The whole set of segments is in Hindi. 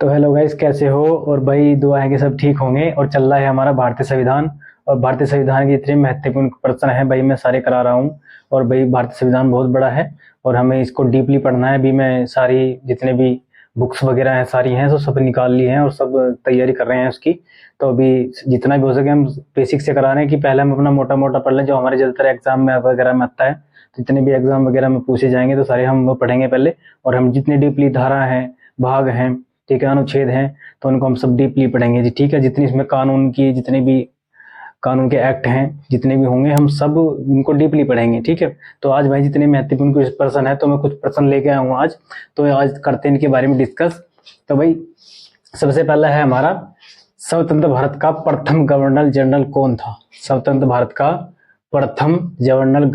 तो हेलो गाइस, कैसे हो? और भाई दुआ है कि सब ठीक होंगे। और चल रहा है हमारा भारतीय संविधान। और भारतीय संविधान के इतने महत्वपूर्ण प्रश्न है भाई, मैं सारे करा रहा हूँ। और भाई भारतीय संविधान बहुत बड़ा है और हमें इसको डीपली पढ़ना है। अभी मैं सारी जितने भी बुक्स वगैरह हैं सारी हैं, तो सब निकाल ली हैं और सब तैयारी कर रहे हैं उसकी। तो अभी जितना भी हो सके हम बेसिक से करा रहे हैं कि पहले हम अपना मोटा मोटा पढ़ लें, जो हमारे ज़्यादातर एग्जाम में वगैरह में आता है। तो जितने भी एग्जाम वगैरह में पूछे जाएंगे तो सारे हम वो पढ़ेंगे पहले। और हम जितनी डीपली धारा हैं, भाग हैं, ठीक है, अनुच्छेद हैं, तो उनको हम सब डीपली पढ़ेंगे जी। ठीक है, जितनी इसमें कानून की जितने भी कानून के एक्ट हैं जितने भी होंगे हम सब इनको डीपली पढ़ेंगे। ठीक है, तो आज भाई जितने महत्वपूर्ण कुछ प्रश्न है तो मैं कुछ प्रश्न लेके आया हूँ आज। तो आज करते हैं इनके बारे में डिस्कस। तो भाई सबसे पहला है हमारा, स्वतंत्र भारत का प्रथम गवर्नर जनरल कौन था? स्वतंत्र भारत का प्रथम गवर्नर जनरल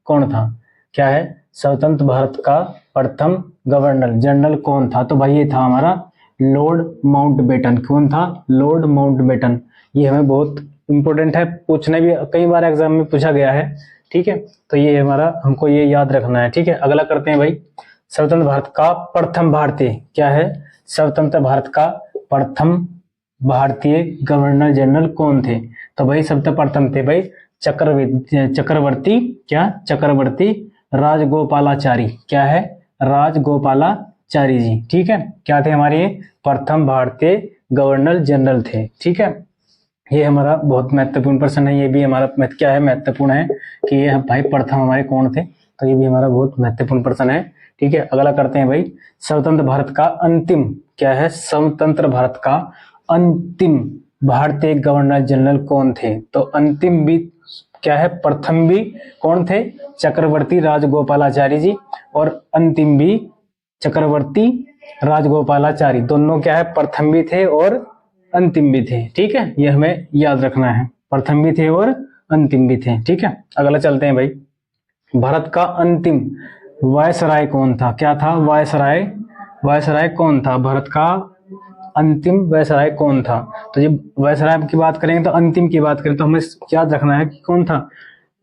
कौन था? क्या है? स्वतंत्र भारत का प्रथम गवर्नर जनरल कौन था? तो भाई ये था हमारा लॉर्ड माउंटबेटन। कौन था? Lord Mountbatten. ये हमें बहुत इंपॉर्टेंट है, पूछना भी कई बार एग्जाम में पूछा गया है। ठीक है, तो ये हमारा हमको ये याद रखना है। ठीक है, अगला करते हैं भाई, स्वतंत्र भारत का प्रथम भारतीय। क्या है? स्वतंत्र भारत का प्रथम भारतीय गवर्नर जनरल कौन थे? तो भाई सबसे प्रथम थे भाई चक्रवर्ती क्या? चक्रवर्ती राजगोपालाचारी। क्या है? राजगोपालाचारी जी। ठीक है, क्या थे हमारे? प्रथम भारतीय गवर्नर जनरल थे। ठीक है, ये हमारा बहुत महत्वपूर्ण प्रश्न है। ये भी हमारा क्या है, महत्वपूर्ण है कि ये भाई प्रथम हमारे कौन थे। तो ये भी हमारा बहुत महत्वपूर्ण प्रश्न है। ठीक है, अगला करते हैं भाई, स्वतंत्र भारत का अंतिम। क्या है? स्वतंत्र भारत का अंतिम भारतीय गवर्नर जनरल कौन थे? तो अंतिम भी क्या है, प्रथम भी कौन थे? चक्रवर्ती राजगोपालाचारी जी। और अंतिम भी चक्रवर्ती राजगोपालाचारी। दोनों क्या है, प्रथम भी थे और अंतिम भी थे। ठीक है, ये हमें याद रखना है, प्रथम भी थे और अंतिम भी थे। ठीक है, अगला चलते हैं भाई, भारत का अंतिम वायसराय कौन था? क्या था? वायसराय। वायसराय कौन था? भारत का अंतिम वायसराय कौन था? तो जब वायसराय की बात करेंगे तो अंतिम की बात करें तो हमें याद रखना है कि कौन था?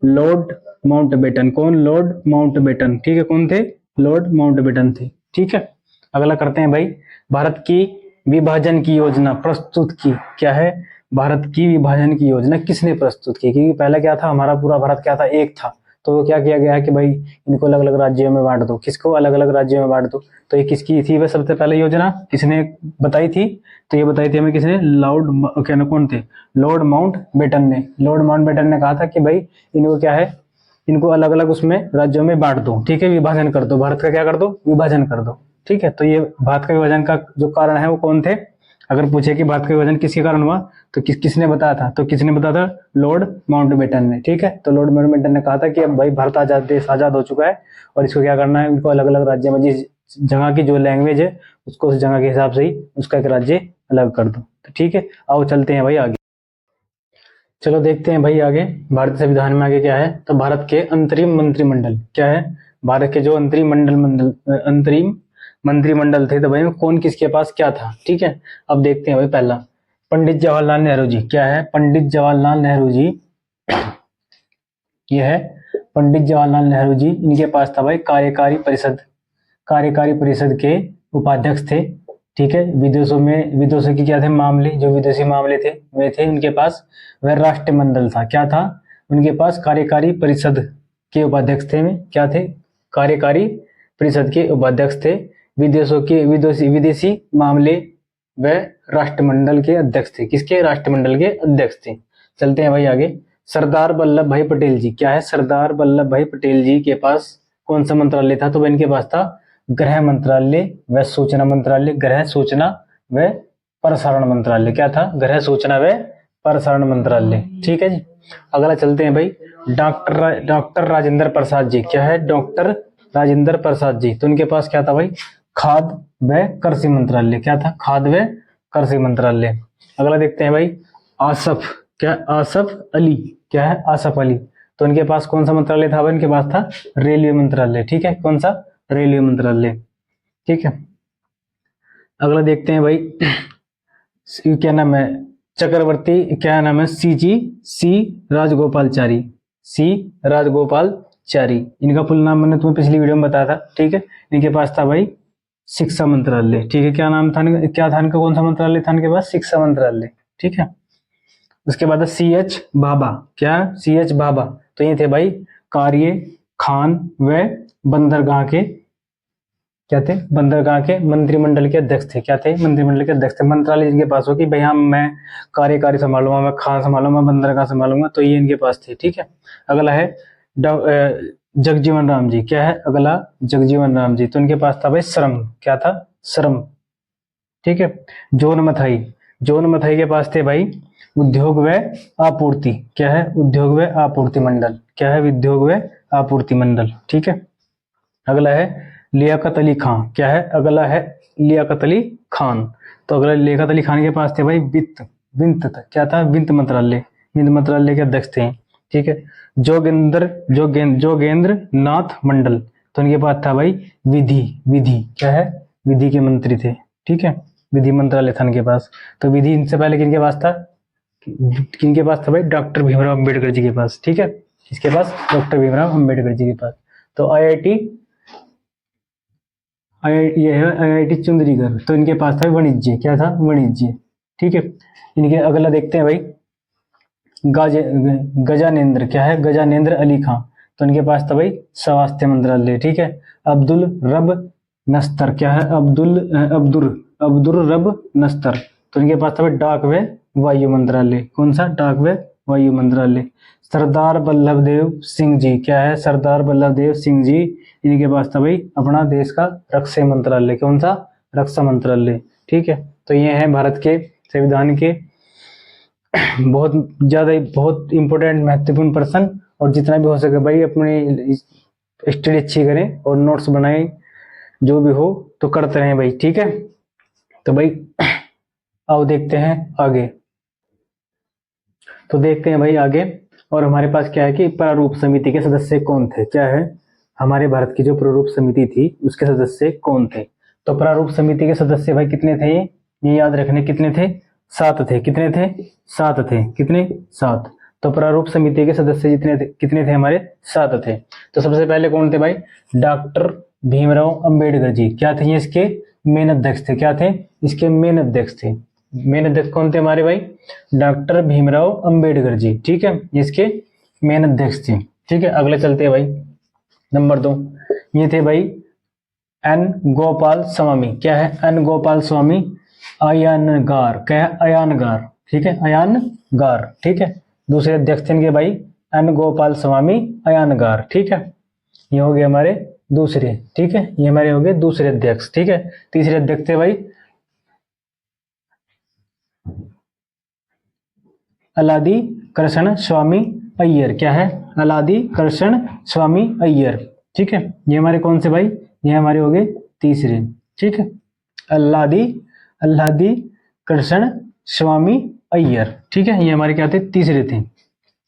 Lord Mountbatten. कौन? Lord Mountbatten. ठीक है, कौन थे? लॉर्ड माउंटबेटन थे। ठीक है, अगला करते हैं भाई, भारत की विभाजन की योजना प्रस्तुत की। क्या है? भारत की विभाजन की योजना किसने प्रस्तुत की? क्योंकि पहले क्या था, हमारा पूरा भारत क्या था, एक था। तो क्या किया गया है कि भाई इनको अलग अलग राज्यों में बांट दो। किसको? अलग अलग राज्यों में बांट दो। तो ये किसकी थी वह सबसे पहले योजना? किसने बताई थी? तो ये बताई थी हमें किसने? क्या कौन थे? लॉर्ड माउंटबेटन ने। लॉर्ड माउंटबेटन ने कहा था कि भाई इनको क्या है, इनको अलग अलग उसमें राज्यों में बांट दो। ठीक है, विभाजन कर दो, भारत का क्या कर दो? विभाजन कर दो। ठीक है, तो ये भारत का विभाजन का जो कारण है वो कौन थे? अगर पूछे कि भारत का विभाजन किसके कारण हुआ तो किसने बताया था? तो किसने बताया था? लॉर्ड माउंटबेटन ने। ठीक है, तो लॉर्ड माउंटबेटन ने कहा था कि अब भाई भारत आजाद, देश आजाद हो चुका है और इसको क्या करना है, इनको अलग अलग राज्य में जिस जगह की जो लैंग्वेज है उसको उस जगह के हिसाब से ही उसका एक राज्य अलग कर दो। तो ठीक है, आओ चलते हैं भाई आगे। चलो देखते हैं भाई आगे, भारतीय संविधान में आगे क्या है। तो भारत के अंतरिम मंत्रिमंडल। क्या है? भारत के जो अंतरिम मंत्रिमंडल थे, तो भाई कौन किसके पास क्या था? ठीक है, अब देखते हैं भाई, पहला पंडित जवाहरलाल नेहरू जी। क्या है? पंडित जवाहरलाल नेहरू जी। यह है पंडित जवाहरलाल नेहरू जी, इनके पास था भाई कार्यकारी परिषद। कार्यकारी परिषद के उपाध्यक्ष थे। ठीक है, विदेशों के क्या थे मामले, जो विदेशी मामले थे वे थे उनके पास। वह राष्ट्रमंडल था। क्या था? उनके पास कार्यकारी परिषद के उपाध्यक्ष थे। क्या थे? कार्यकारी परिषद के उपाध्यक्ष थे। विदेशी मामले व राष्ट्रमंडल के अध्यक्ष थे। किसके? राष्ट्रमंडल के अध्यक्ष थे। चलते हैं भाई आगे, सरदार वल्लभ भाई पटेल जी। क्या है? सरदार वल्लभ भाई पटेल जी के पास कौन सा मंत्रालय था? तो वह इनके पास था गृह मंत्रालय व सूचना मंत्रालय। गृह सूचना व प्रसारण मंत्रालय। क्या था? गृह सूचना व प्रसारण मंत्रालय। ठीक है जी, अगला चलते हैं भाई, डॉक्टर राजेंद्र प्रसाद जी। क्या है? डॉक्टर राजेंद्र प्रसाद जी, तो उनके पास क्या था भाई? खाद्य व कृषि मंत्रालय। क्या था? खाद्य व कृषि मंत्रालय। अगला देखते हैं भाई, आसफ। क्या? आसफ अली। क्या है? आसफ अली, तो इनके पास कौन सा मंत्रालय था? इनके पास था रेलवे मंत्रालय। ठीक है, कौन सा? रेलवे मंत्रालय। ठीक है, अगला देखते हैं भाई, क्या नाम है, चक्रवर्ती क्या नाम है? सी राजगोपालचारी। सी राजगोपालचारी, इनका फुल नाम मैंने तुम्हें पिछली वीडियो में बताया था। ठीक है, इनके पास था भाई शिक्षा मंत्रालय, ठीक है। क्या नाम था, क्या था इनका, कौन सा मंत्रालय था इनके पास, शिक्षा मंत्रालय, ठीक है। उसके बाद सी एच भाभा, क्या सी एच भाभा, तो ये थे भाई कार्य खान व बंदरगाह के, क्या थे, बंदरगाह के मंत्रिमंडल के अध्यक्ष थे, क्या थे, मंत्रिमंडल के अध्यक्ष थे। मंत्रालय जिनके पास हो कि भाई हम मैं कार्यकारी संभालूंगा, मैं खान संभालूंगा, बंदरगाह संभालूंगा, तो ये इनके पास थे, ठीक है। अगला है जगजीवन राम जी, क्या है अगला, जगजीवन राम जी, तो इनके पास था भाई श्रम, क्या था, श्रम, ठीक है। जोन मथाई, जोन मथाई के पास थे भाई उद्योग व आपूर्ति, क्या है, उद्योग व आपूर्ति मंडल, क्या है, उद्योग व आपूर्ति मंडल, ठीक है। अगला है लियाकत अली खान, क्या है, अगला है लियाकत अली खान, तो अगला लियाकत अली खान के पास थे भाई वित्त, वित्त क्या था, वित्त मंत्रालय, वित्त मंत्रालय के अध्यक्ष थे, ठीक है। जोगेंद्र नाथ मंडल, तो इनके पास था भाई विधि, विधि क्या है, विधि के मंत्री थे, ठीक है, विधि मंत्रालय था इनके पास। तो विधि इनसे पहले किनके पास था, किनके पास था भाई, डॉक्टर भीमराव अम्बेडकर जी के पास, ठीक है, इसके पास डॉक्टर भीमराव अम्बेडकर जी के पास। तो आईआईटी, ये है आईआईटी चुंदरीगढ़, तो इनके पास था वाणिज्य, क्या था, वाणिज्य, ठीक है। इनके अगला देखते हैं भाई गजानेंद्र, क्या है, गजानेंद्र अली खां, तो इनके पास था भाई स्वास्थ्य मंत्रालय, ठीक है। अब्दुल रब नस्तर, क्या है, अब्दुल रब नस्तर, तो इनके पास था भाई डाक व वायु मंत्रालय, कौन सा, डाक व वायु मंत्रालय। सरदार वल्लभ देव सिंह जी, क्या है, सरदार वल्लभ देव सिंह जी, इनके पास था भाई अपना देश का रक्षा मंत्रालय, कौन सा, रक्षा मंत्रालय, ठीक है। तो ये है भारत के संविधान के बहुत ज्यादा, बहुत इंपॉर्टेंट महत्वपूर्ण पर्सन, और जितना भी हो सके भाई अपनी स्टडी अच्छी करें और नोट्स बनाएं, जो भी हो तो करते रहें भाई, ठीक है। तो भाई आओ देखते हैं आगे, तो देखते हैं भाई आगे। और हमारे पास क्या है कि प्रारूप समिति के सदस्य कौन थे, क्या है, हमारे भारत की जो प्रारूप समिति थी उसके सदस्य कौन थे। तो प्रारूप समिति के सदस्य भाई कितने थे, ये याद रखने, कितने थे, 7 थे, कितने थे, 7 थे, कितने, 7। तो प्रारूप समिति के सदस्य जितने थे, कितने थे हमारे, 7 थे। तो सबसे पहले कौन थे भाई, डॉक्टर भीमराव अंबेडकर जी, क्या थे, ये इसके मेन अध्यक्ष थे, क्या थे, इसके मेन अध्यक्ष थे। मेन अध्यक्ष कौन थे हमारे भाई, डॉक्टर भीमराव अंबेडकर जी, ठीक है, इसके मेन अध्यक्ष थे, ठीक है। अगले चलते हैं भाई, नंबर 2, ये थे भाई एन गोपाल स्वामी, क्या है, एन गोपाल स्वामी अयनगार, क्या है, अयनगार, ठीक है, अयनगार, ठीक है। दूसरे अध्यक्ष थे इनके भाई एन गोपाल स्वामी अयनगार, ठीक है। ये हो गए हमारे दूसरे, ठीक है, ये हमारे हो गए दूसरे अध्यक्ष, ठीक है। तीसरे अध्यक्ष थे भाई अलादी कृष्ण स्वामी अय्यर, क्या है, अलादी कृष्ण स्वामी अय्यर, ठीक है। ये हमारे कौन से भाई, ये हमारे हो गए तीसरे, ठीक है, अल्लादी कृष्ण स्वामी अय्यर, ठीक है, ये हमारे क्या थे, तीसरे थे।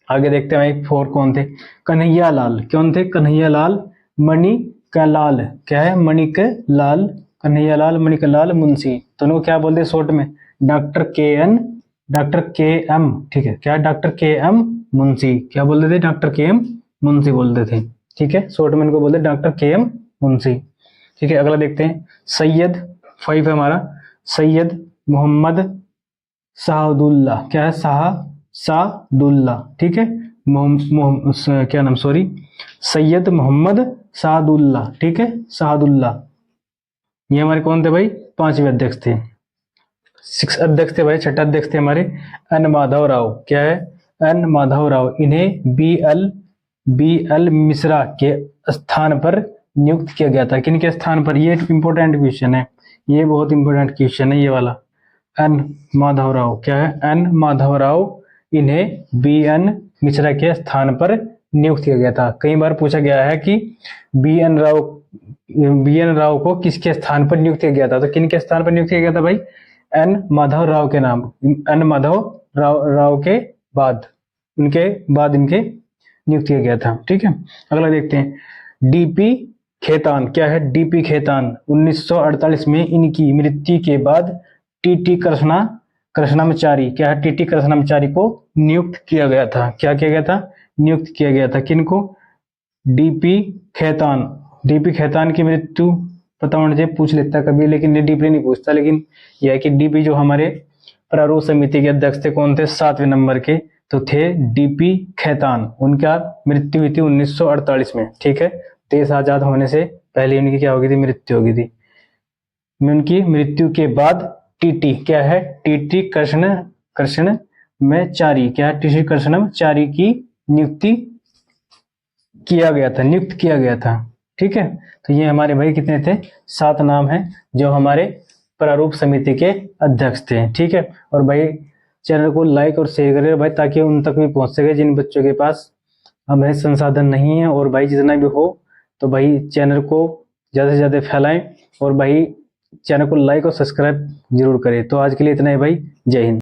आगे देखते हैं भाई 4 कौन थे, कन्हैया लाल, कौन थे, कन्हैया लाल मणिकलाल, क्या है, मणिकलाल, कन्हैया लाल मणिकलाल मुंशी, दोनों क्या बोलते शॉर्ट में, डॉक्टर के एम, ठीक है, क्या, डॉक्टर के एम मुंशी, क्या बोलते थे, डॉक्टर के एम मुंशी बोलते थे, ठीक है, शॉर्ट में इनको बोलते डॉक्टर के एम मुंशी, ठीक है। अगला देखते हैं सैयद 5 है हमारा, सैयद मोहम्मद शाहदुल्ला, क्या है, शाहदुल्ला, ठीक है, क्या नाम, सॉरी, सैयद मोहम्मद शाहदुल्ला, ठीक है, शाहदुल्ला। ये हमारे कौन थे भाई, 5वें अध्यक्ष थे। 6 अध्यक्ष थे भाई, 6 अध्यक्ष थे हमारे एन माधव राव, क्या है, एन माधव राव, इन्हें बी एल मिश्रा के स्थान पर नियुक्त किया गया था, किनके स्थान पर, ये इंपॉर्टेंट क्वेश्चन है, ये बहुत इंपॉर्टेंट क्वेश्चन है ये वाला। एन माधव राव, क्या है, एन माधव राव, इन्हें बी एन मिश्रा के स्थान पर नियुक्त किया गया था। कई बार पूछा गया है कि बी एन राव को किसके स्थान पर नियुक्त किया गया था, तो किन के स्थान पर नियुक्त किया गया था भाई, एन माधव राव के नाम, एन माधव राव के बाद, उनके बाद इनके नियुक्त किया गया था, ठीक है। अगला देखते हैं डीपी खेतान, क्या है, डीपी खेतान, 1948 में इनकी मृत्यु के बाद टीटी कृष्णाचारी, क्या है, टीटी कृष्णाचारी को नियुक्त किया गया था, क्या किया गया था, नियुक्त किया गया था, किनको, डीपी खेतान की मृत्यु पता होना चाहिए, पूछ लेता कभी, लेकिन ये डीपली नहीं पूछता। लेकिन यह है कि डीपी जो हमारे प्रारूप समिति के अध्यक्ष थे कौन थे, 7वें नंबर के तो थे डीपी खेतान। उनका मृत्यु हुई थी 1948 में। ठीक है, देश आजाद होने से पहले उनकी क्या हो गई थी, मृत्यु हो गई थी। उनकी मृत्यु के बाद टीटी क्या है, टीटी कृष्णमाचारी क्या है, टीटी कृष्णमाचारी की नियुक्ति नियुक्त किया गया था। ठीक है, तो ये हमारे भाई कितने थे, 7 नाम हैं जो हमारे प्रारूप समिति के अध्यक्ष थे। ठीक है, और भाई चैनल को लाइक और शेयर करें भाई, ताकि उन तक भी पहुंच सके जिन बच्चों के पास हमें संसाधन नहीं है। और भाई जितना भी हो तो भाई चैनल को ज़्यादा से ज़्यादा फैलाएं, और भाई चैनल को लाइक और सब्सक्राइब जरूर करें। तो आज के लिए इतना ही भाई, जय हिंद।